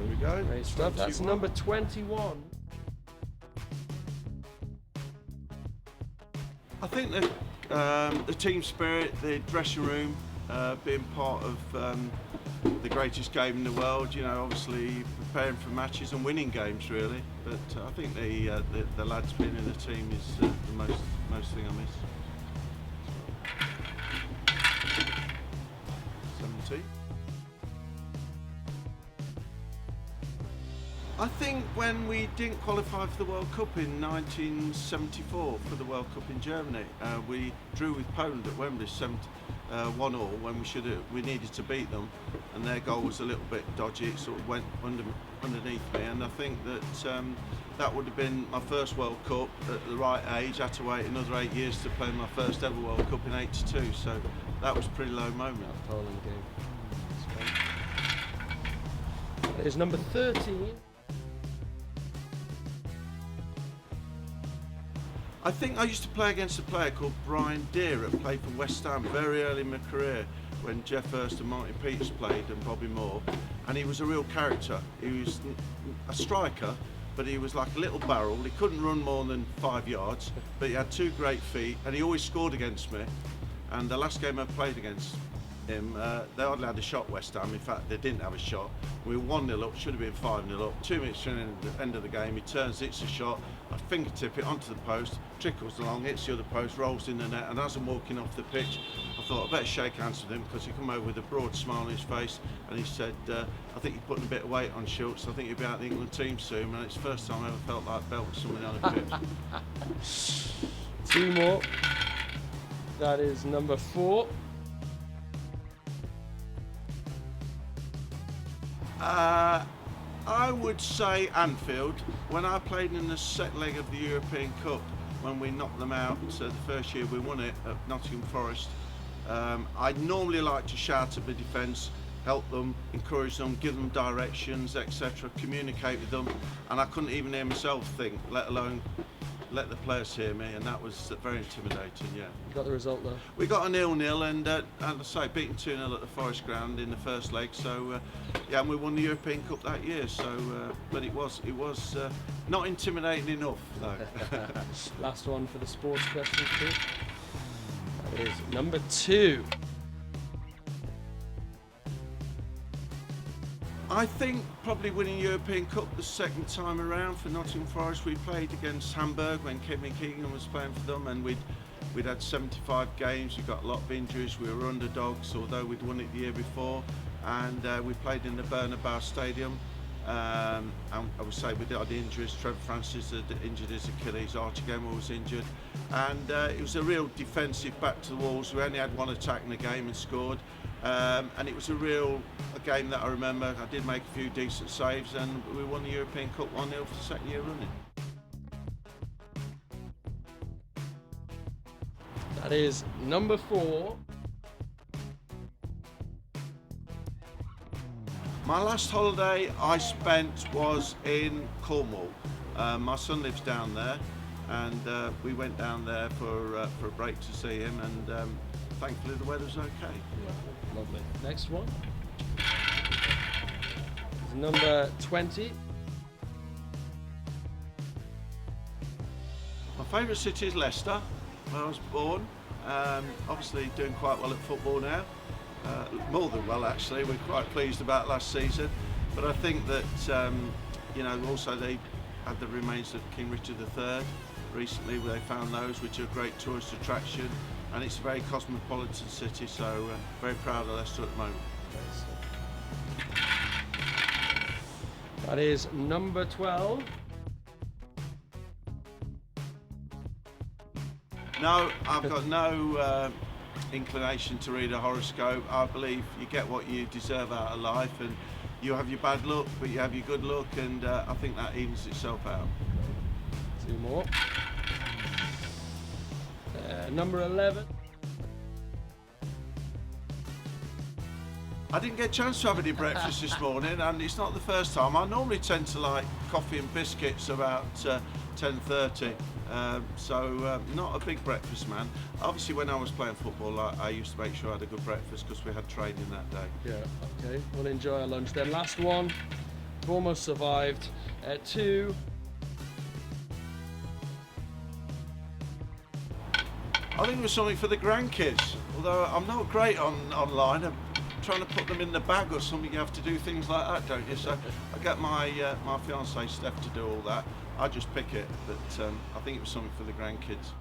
There we go. Great stuff. 21. That's number 21. I think the team spirit, the dressing room, being part of the greatest game in the world. You know, obviously preparing for matches and winning games, really. But I think the lads being in the team is the most thing I miss. 17. I think when we didn't qualify for the World Cup in 1974 for the World Cup in Germany, we drew with Poland at Wembley 1-1 when we needed to beat them, and their goal was a little bit dodgy. It sort of went underneath me, and I think that that would have been my first World Cup at the right age. I had to wait another 8 years to play my first ever World Cup in '82, so that was a pretty low moment. That Poland game. That is number 13. I think I used to play against a player called Brian Deere that played for West Ham very early in my career when Jeff Hurst and Martin Peters played and Bobby Moore, and he was a real character. He was a striker, but he was like a little barrel. He couldn't run more than 5 yards, but he had 2 great feet, and he always scored against me. And the last game I played against him, they hardly had a shot, West Ham. In fact, they didn't have a shot. We were 1-0 up, should have been 5-0 up. 2 minutes to the end of the game, he turns, hits a shot, I fingertip it onto the post, trickles along, hits the other post, rolls in the net, and as I'm walking off the pitch, I thought I better shake hands with him because he come over with a broad smile on his face, and he said, I think you're putting a bit of weight on, Schultz. I think you'll be out of the England team soon, and it's the first time I ever felt like belting someone on a pitch. 2 more. That is number 4. I would say Anfield. When I played in the second leg of the European Cup, when we knocked them out the first year we won it at Nottingham Forest, I'd normally like to shout at the defence, help them, encourage them, give them directions, etc., communicate with them, and I couldn't even hear myself think, let alone let the players hear me, and that was very intimidating. Yeah. You got the result though. We got a 0-0, and as I say, beaten 2-0 at the Forest Ground in the first leg. So yeah, and we won the European Cup that year. So, but it was not intimidating enough though. Last one for the sports questions too. That is number 2. I think probably winning European Cup the second time around for Nottingham Forest. We played against Hamburg when Kevin Keegan was playing for them, and we'd had 75 games. We got a lot of injuries. We were underdogs, although we'd won it the year before, and we played in the Bernabeu Stadium. And I would say we had injuries. Trevor Francis had injured his Achilles. Archie Gemmill was injured, and it was a real defensive back to the walls. We only had 1 attack in the game and scored. And it was a game that I remember. I did make a few decent saves, and we won the European Cup 1-0 for the second year running. That is number 4. My last holiday I spent was in Cornwall. My son lives down there, and we went down there for a break to see him, and thankfully the weather was okay. Lovely. Next one is number 20. My favourite city is Leicester, where I was born. Obviously doing quite well at football now. More than well, actually. We're quite pleased about last season. But I think that, also they had the remains of King Richard III recently, where they found those, which are a great tourist attraction. And it's a very cosmopolitan city, so very proud of Leicester at the moment. That is number 12. No, I've got no inclination to read a horoscope. I believe you get what you deserve out of life, and you have your bad luck, but you have your good luck, and I think that evens itself out. 2 more. Number 11. I didn't get a chance to have any breakfast this morning, and it's not the first time. I normally tend to like coffee and biscuits about 10:30, so not a big breakfast man. Obviously, when I was playing football, I used to make sure I had a good breakfast because we had training that day. Yeah, okay. We'll enjoy our lunch then. Last one. We've almost survived. 2. I think it was something for the grandkids, although I'm not great online. I'm trying to put them in the bag or something. You have to do things like that, don't you? So I get my my fiancée Steph to do all that. I just pick it, but I think it was something for the grandkids.